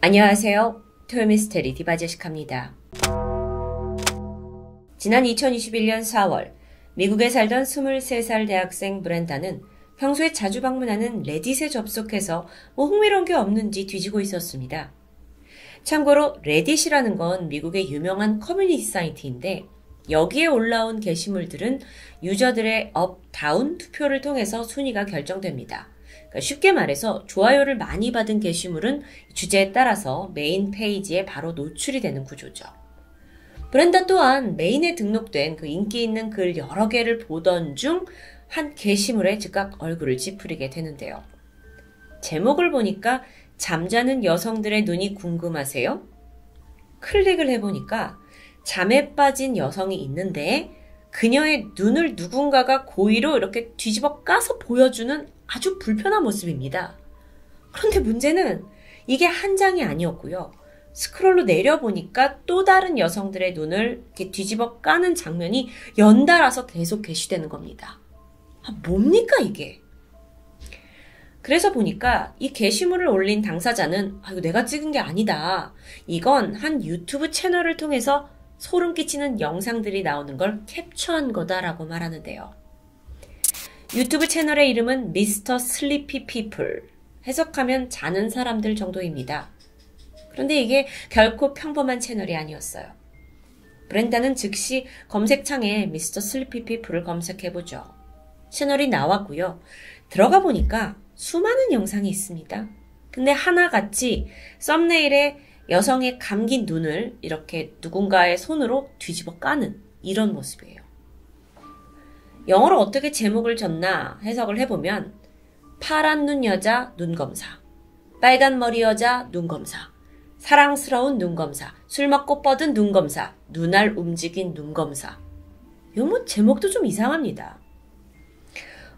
안녕하세요. 토요미스테리 디바제시카입니다. 지난 2021년 4월 미국에 살던 23살 대학생 브렌다는 평소에 자주 방문하는 레딧에 접속해서 흥미로운 게 없는지 뒤지고 있었습니다. 참고로 레딧이라는 건 미국의 유명한 커뮤니티 사이트인데 여기에 올라온 게시물들은 유저들의 업, 다운 투표를 통해서 순위가 결정됩니다. 그러니까 쉽게 말해서 좋아요를 많이 받은 게시물은 주제에 따라서 메인 페이지에 바로 노출이 되는 구조죠. 브렌다 또한 메인에 등록된 그 인기 있는 글 여러 개를 보던 중 한 게시물에 즉각 얼굴을 찌푸리게 되는데요. 제목을 보니까 잠자는 여성들의 눈이 궁금하세요? 클릭을 해보니까 잠에 빠진 여성이 있는데 그녀의 눈을 누군가가 고의로 이렇게 뒤집어 까서 보여주는 아주 불편한 모습입니다. 그런데 문제는 이게 한 장이 아니었고요. 스크롤로 내려보니까 또 다른 여성들의 눈을 이렇게 뒤집어 까는 장면이 연달아서 계속 게시되는 겁니다. 뭡니까 이게? 그래서 보니까 이 게시물을 올린 당사자는 이거 내가 찍은 게 아니다. 이건 한 유튜브 채널을 통해서 소름 끼치는 영상들이 나오는 걸 캡처한 거다라고 말하는데요. 유튜브 채널의 이름은 미스터 슬리피 피플, 해석하면 자는 사람들 정도입니다. 그런데 이게 결코 평범한 채널이 아니었어요. 브렌다는 즉시 검색창에 미스터 슬리피 피플을 검색해보죠. 채널이 나왔고요. 들어가 보니까 수많은 영상이 있습니다. 근데 하나같이 썸네일에 여성의 감긴 눈을 이렇게 누군가의 손으로 뒤집어 까는 이런 모습이에요. 영어로 어떻게 제목을 줬나 해석을 해보면 파란 눈 여자 눈검사, 빨간 머리 여자 눈검사, 사랑스러운 눈검사, 술 먹고 뻗은 눈검사, 눈알 움직인 눈검사. 요 제목도 좀 이상합니다.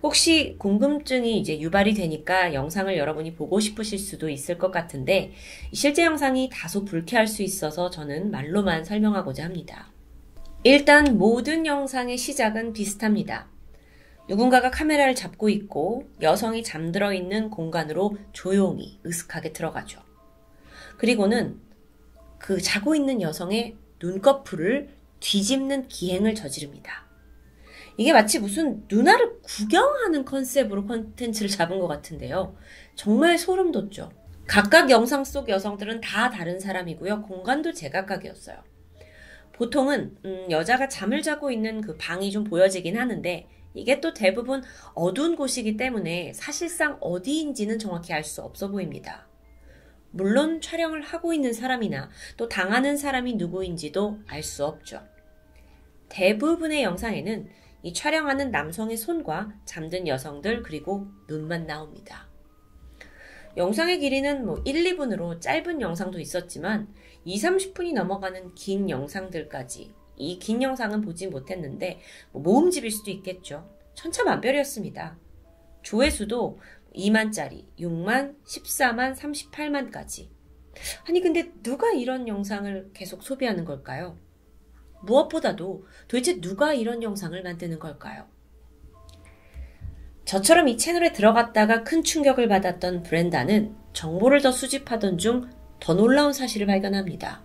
혹시 궁금증이 이제 유발이 되니까 영상을 여러분이 보고 싶으실 수도 있을 것 같은데 실제 영상이 다소 불쾌할 수 있어서 저는 말로만 설명하고자 합니다. 일단 모든 영상의 시작은 비슷합니다. 누군가가 카메라를 잡고 있고 여성이 잠들어 있는 공간으로 조용히 으슥하게 들어가죠. 그리고는 그 자고 있는 여성의 눈꺼풀을 뒤집는 기행을 저지릅니다. 이게 마치 무슨 누나를 구경하는 컨셉으로 콘텐츠를 잡은 것 같은데요. 정말 소름 돋죠. 각각 영상 속 여성들은 다 다른 사람이고요. 공간도 제각각이었어요. 보통은 여자가 잠을 자고 있는 그 방이 좀 보여지긴 하는데 이게 또 대부분 어두운 곳이기 때문에 사실상 어디인지는 정확히 알 수 없어 보입니다. 물론 촬영을 하고 있는 사람이나 또 당하는 사람이 누구인지도 알 수 없죠. 대부분의 영상에는 이 촬영하는 남성의 손과 잠든 여성들 그리고 눈만 나옵니다. 영상의 길이는 1, 2분으로 짧은 영상도 있었지만 2, 30분이 넘어가는 긴 영상들까지 이 긴 영상은 보지 못했는데 모음집일 수도 있겠죠. 천차만별이었습니다. 조회수도 2만짜리, 6만, 14만, 38만까지. 아니 근데 누가 이런 영상을 계속 소비하는 걸까요? 무엇보다도 도대체 누가 이런 영상을 만드는 걸까요? 저처럼 이 채널에 들어갔다가 큰 충격을 받았던 브렌다는 정보를 더 수집하던 중 더 놀라운 사실을 발견합니다.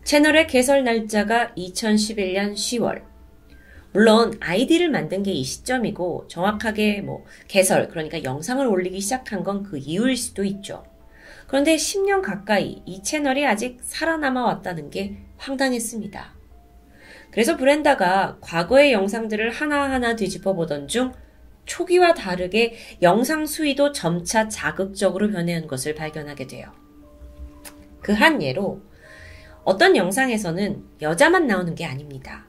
채널의 개설 날짜가 2011년 10월. 물론 아이디를 만든 게 이 시점이고 정확하게 개설, 그러니까 영상을 올리기 시작한 건 그 이후일 수도 있죠. 그런데 10년 가까이 이 채널이 아직 살아남아 왔다는 게 황당했습니다. 그래서 브렌다가 과거의 영상들을 하나하나 뒤집어 보던 중 초기와 다르게 영상 수위도 점차 자극적으로 변해온 것을 발견하게 돼요. 그 한 예로 어떤 영상에서는 여자만 나오는 게 아닙니다.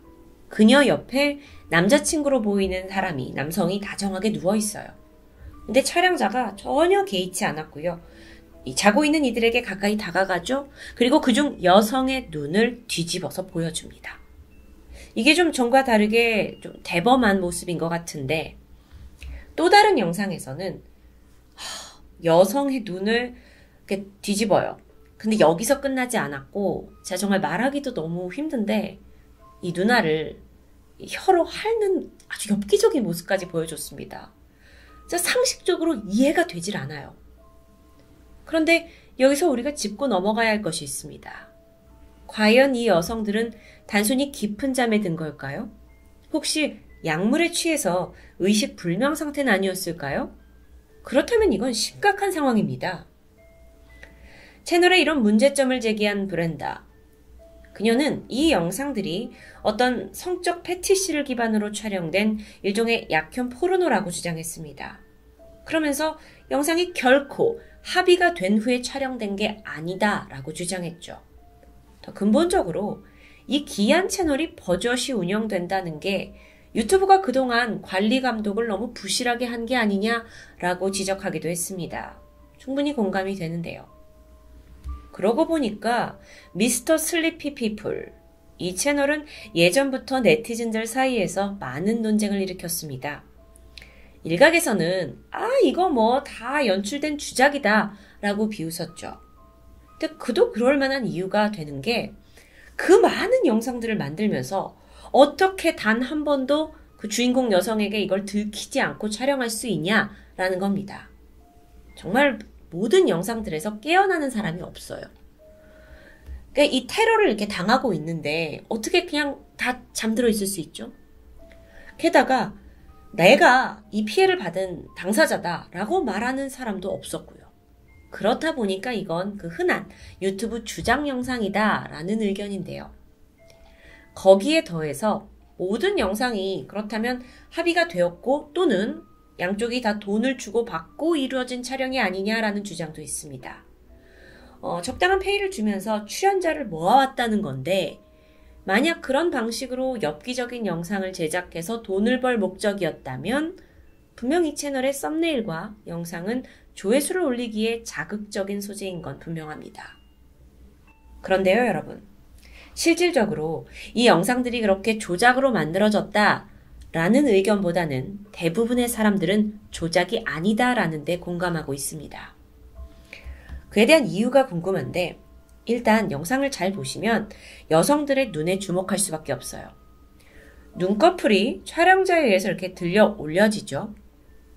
그녀 옆에 남자친구로 보이는 남성이 다정하게 누워있어요. 근데 촬영자가 전혀 개의치 않았고요. 자고 있는 이들에게 가까이 다가가죠. 그리고 그중 여성의 눈을 뒤집어서 보여줍니다. 이게 좀 전과 다르게 좀 대범한 모습인 것 같은데 또 다른 영상에서는 여성의 눈을 이렇게 뒤집어요. 근데 여기서 끝나지 않았고 제가 정말 말하기도 너무 힘든데 이 누나를 혀로 핥는 아주 엽기적인 모습까지 보여줬습니다. 진짜 상식적으로 이해가 되질 않아요. 그런데 여기서 우리가 짚고 넘어가야 할 것이 있습니다. 과연 이 여성들은 단순히 깊은 잠에 든 걸까요? 혹시 약물에 취해서 의식 불명 상태는 아니었을까요? 그렇다면 이건 심각한 상황입니다. 채널에 이런 문제점을 제기한 브렌다. 그녀는 이 영상들이 어떤 성적 패티시를 기반으로 촬영된 일종의 약혐 포르노라고 주장했습니다. 그러면서 영상이 결코 합의가 된 후에 촬영된 게 아니다라고 주장했죠. 더 근본적으로 이 기한 채널이 버젓이 운영된다는 게 유튜브가 그동안 관리 감독을 너무 부실하게 한 게 아니냐라고 지적하기도 했습니다. 충분히 공감이 되는데요. 그러고 보니까 미스터 슬리피 피플, 이 채널은 예전부터 네티즌들 사이에서 많은 논쟁을 일으켰습니다. 일각에서는 이거 뭐 다 연출된 주작이다 라고 비웃었죠. 근데 그도 그럴 만한 이유가 되는 게 그 많은 영상들을 만들면서 어떻게 단 한 번도 그 주인공 여성에게 이걸 들키지 않고 촬영할 수 있냐라는 겁니다. 정말 모든 영상들에서 깨어나는 사람이 없어요. 그러니까 이 테러를 이렇게 당하고 있는데 어떻게 그냥 다 잠들어 있을 수 있죠? 게다가 내가 이 피해를 받은 당사자다라고 말하는 사람도 없었고요. 그렇다 보니까 이건 그 흔한 유튜브 주작 영상이다라는 의견인데요. 거기에 더해서 모든 영상이 그렇다면 합의가 되었고 또는 양쪽이 다 돈을 주고 받고 이루어진 촬영이 아니냐라는 주장도 있습니다. 적당한 페이를 주면서 출연자를 모아왔다는 건데 만약 그런 방식으로 엽기적인 영상을 제작해서 돈을 벌 목적이었다면 분명 이 채널의 썸네일과 영상은 조회수를 올리기에 자극적인 소재인 건 분명합니다. 그런데요, 여러분. 실질적으로 이 영상들이 그렇게 조작으로 만들어졌다라는 의견보다는 대부분의 사람들은 조작이 아니다라는 데 공감하고 있습니다. 그에 대한 이유가 궁금한데 일단 영상을 잘 보시면 여성들의 눈에 주목할 수밖에 없어요. 눈꺼풀이 촬영자에 의해서 이렇게 들려 올려지죠.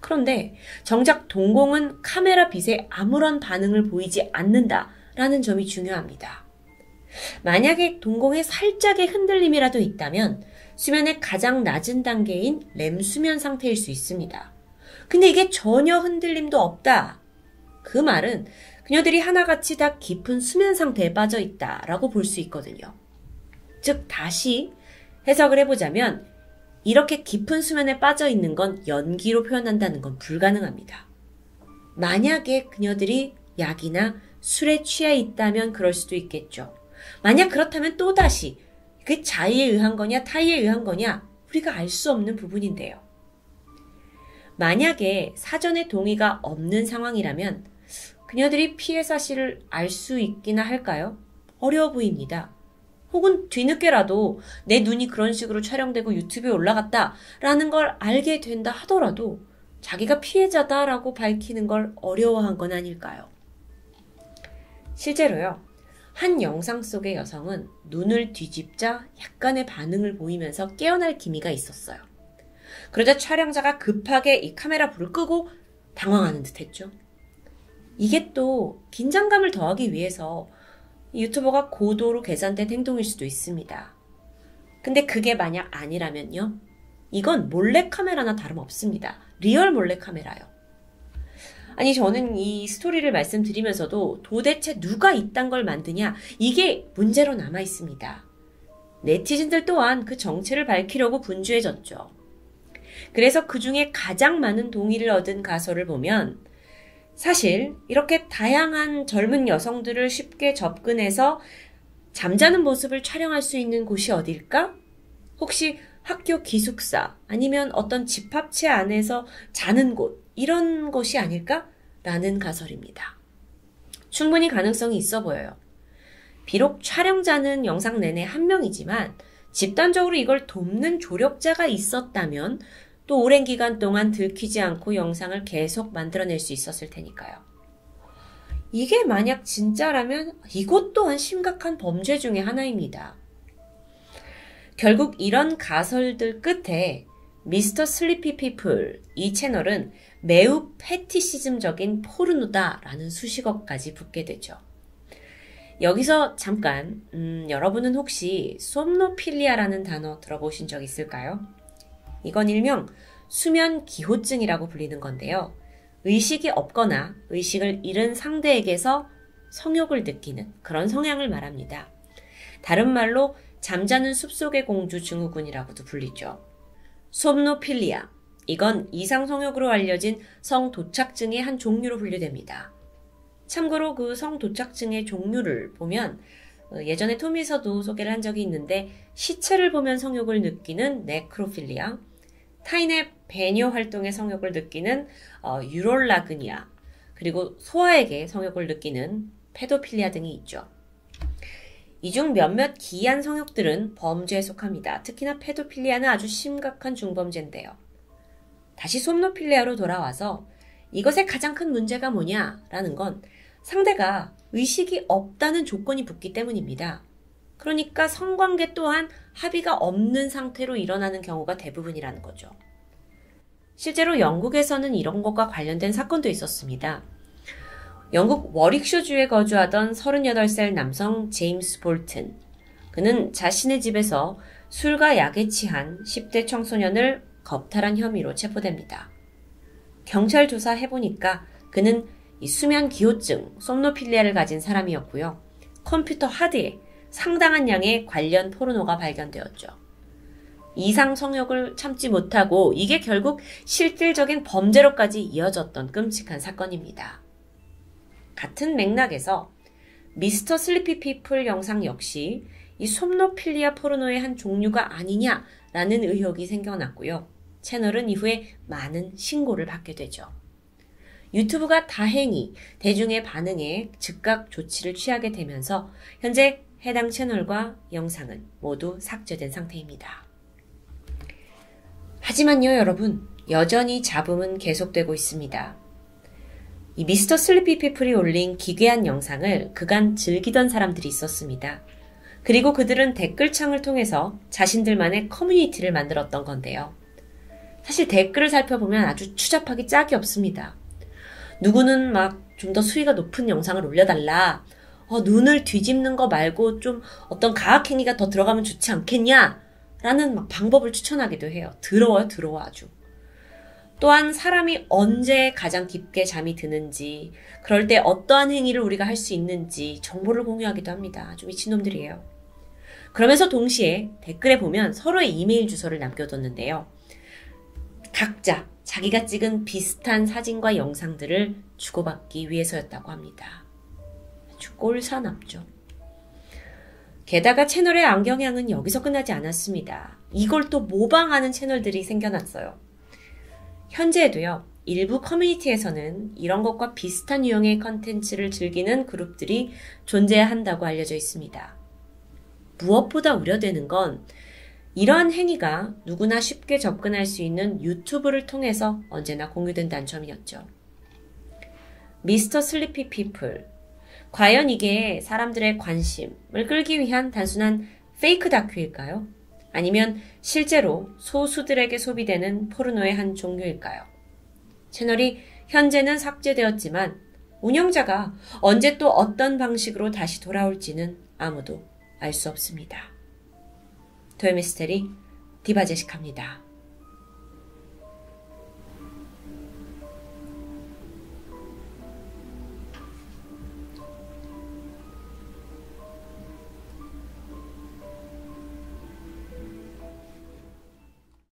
그런데 정작 동공은 카메라 빛에 아무런 반응을 보이지 않는다라는 점이 중요합니다. 만약에 동공에 살짝의 흔들림이라도 있다면 수면의 가장 낮은 단계인 렘 수면 상태일 수 있습니다. 근데 이게 전혀 흔들림도 없다. 그 말은 그녀들이 하나같이 다 깊은 수면 상태에 빠져 있다라고 볼 수 있거든요. 즉 다시 해석을 해보자면 이렇게 깊은 수면에 빠져 있는 건 연기로 표현한다는 건 불가능합니다. 만약에 그녀들이 약이나 술에 취해 있다면 그럴 수도 있겠죠. 만약 그렇다면 또다시 그게 자의에 의한 거냐 타의에 의한 거냐 우리가 알 수 없는 부분인데요. 만약에 사전에 동의가 없는 상황이라면 그녀들이 피해 사실을 알 수 있기나 할까요? 어려워 보입니다. 혹은 뒤늦게라도 내 눈이 그런 식으로 촬영되고 유튜브에 올라갔다라는 걸 알게 된다 하더라도 자기가 피해자다라고 밝히는 걸 어려워한 건 아닐까요? 실제로요. 한 영상 속의 여성은 눈을 뒤집자 약간의 반응을 보이면서 깨어날 기미가 있었어요. 그러자 촬영자가 급하게 이 카메라 불을 끄고 당황하는 듯 했죠. 이게 또 긴장감을 더하기 위해서 유튜버가 고도로 계산된 행동일 수도 있습니다. 근데 그게 만약 아니라면요. 이건 몰래카메라나 다름없습니다. 리얼 몰래카메라요. 아니 저는 이 스토리를 말씀드리면서도 도대체 누가 이딴 걸 만드냐 이게 문제로 남아 있습니다. 네티즌들 또한 그 정체를 밝히려고 분주해졌죠. 그래서 그 중에 가장 많은 동의를 얻은 가설을 보면 사실 이렇게 다양한 젊은 여성들을 쉽게 접근해서 잠자는 모습을 촬영할 수 있는 곳이 어딜까? 혹시 학교 기숙사 아니면 어떤 집합체 안에서 자는 곳 이런 곳이 아닐까? 라는 가설입니다. 충분히 가능성이 있어 보여요. 비록 촬영자는 영상 내내 한 명이지만 집단적으로 이걸 돕는 조력자가 있었다면 또 오랜 기간 동안 들키지 않고 영상을 계속 만들어낼 수 있었을 테니까요. 이게 만약 진짜라면 이것 또한 심각한 범죄 중에 하나입니다. 결국 이런 가설들 끝에 미스터 슬리피 피플 이 채널은 매우 패티시즘적인 포르노다라는 수식어까지 붙게 되죠. 여기서 잠깐 여러분은 혹시 솜노필리아라는 단어 들어보신 적 있을까요? 이건 일명 수면 기호증이라고 불리는 건데요. 의식이 없거나 의식을 잃은 상대에게서 성욕을 느끼는 그런 성향을 말합니다. 다른 말로 잠자는 숲속의 공주 증후군이라고도 불리죠. 솜노필리아, 이건 이상성욕으로 알려진 성도착증의 한 종류로 분류됩니다. 참고로 그 성도착증의 종류를 보면 예전에 토미에서도 소개를 한 적이 있는데 시체를 보면 성욕을 느끼는 네크로필리아, 타인의 배뇨 활동에 성욕을 느끼는 유롤라그니아, 그리고 소아에게 성욕을 느끼는 페도필리아 등이 있죠. 이 중 몇몇 기이한 성욕들은 범죄에 속합니다. 특히나 페도필리아는 아주 심각한 중범죄인데요. 다시 솜노필리아로 돌아와서 이것의 가장 큰 문제가 뭐냐라는 건 상대가 의식이 없다는 조건이 붙기 때문입니다. 그러니까 성관계 또한 합의가 없는 상태로 일어나는 경우가 대부분이라는 거죠. 실제로 영국에서는 이런 것과 관련된 사건도 있었습니다. 영국 워릭셔주에 거주하던 38살 남성 제임스 볼튼. 그는 자신의 집에서 술과 약에 취한 10대 청소년을 겁탈한 혐의로 체포됩니다. 경찰 조사해보니까 그는 이 수면 기호증, 솜노필리아를 가진 사람이었고요. 컴퓨터 하드에 상당한 양의 관련 포르노가 발견되었죠. 이상 성욕을 참지 못하고 이게 결국 실질적인 범죄로까지 이어졌던 끔찍한 사건입니다. 같은 맥락에서 미스터 슬리피 피플 영상 역시 이 솜노필리아 포르노의 한 종류가 아니냐라는 의혹이 생겨났고요. 채널은 이후에 많은 신고를 받게 되죠. 유튜브가 다행히 대중의 반응에 즉각 조치를 취하게 되면서 현재 해당 채널과 영상은 모두 삭제된 상태입니다. 하지만요, 여러분, 여전히 잡음은 계속되고 있습니다. 이 미스터 슬리피 피플이 올린 기괴한 영상을 그간 즐기던 사람들이 있었습니다. 그리고 그들은 댓글창을 통해서 자신들만의 커뮤니티를 만들었던 건데요. 사실 댓글을 살펴보면 아주 추잡하기 짝이 없습니다. 누구는 막 좀 더 수위가 높은 영상을 올려달라. 눈을 뒤집는 거 말고 좀 어떤 가학행위가 더 들어가면 좋지 않겠냐? 라는 막 방법을 추천하기도 해요. 더러워요, 더러워 아주. 또한 사람이 언제 가장 깊게 잠이 드는지, 그럴 때 어떠한 행위를 우리가 할 수 있는지 정보를 공유하기도 합니다. 아주 미친놈들이에요. 그러면서 동시에 댓글에 보면 서로의 이메일 주소를 남겨뒀는데요. 각자 자기가 찍은 비슷한 사진과 영상들을 주고받기 위해서였다고 합니다. 아주 꼴사납죠. 게다가 채널의 악영향은 여기서 끝나지 않았습니다. 이걸 또 모방하는 채널들이 생겨났어요. 현재에도요, 일부 커뮤니티에서는 이런 것과 비슷한 유형의 컨텐츠를 즐기는 그룹들이 존재한다고 알려져 있습니다. 무엇보다 우려되는 건 이러한 행위가 누구나 쉽게 접근할 수 있는 유튜브를 통해서 언제나 공유된다는 점이었죠. 미스터 슬리피 피플. 과연 이게 사람들의 관심을 끌기 위한 단순한 페이크 다큐일까요? 아니면 실제로 소수들에게 소비되는 포르노의 한 종류일까요? 채널이 현재는 삭제되었지만 운영자가 언제 또 어떤 방식으로 다시 돌아올지는 아무도 알 수 없습니다. 토요미스테리 디바제식합니다.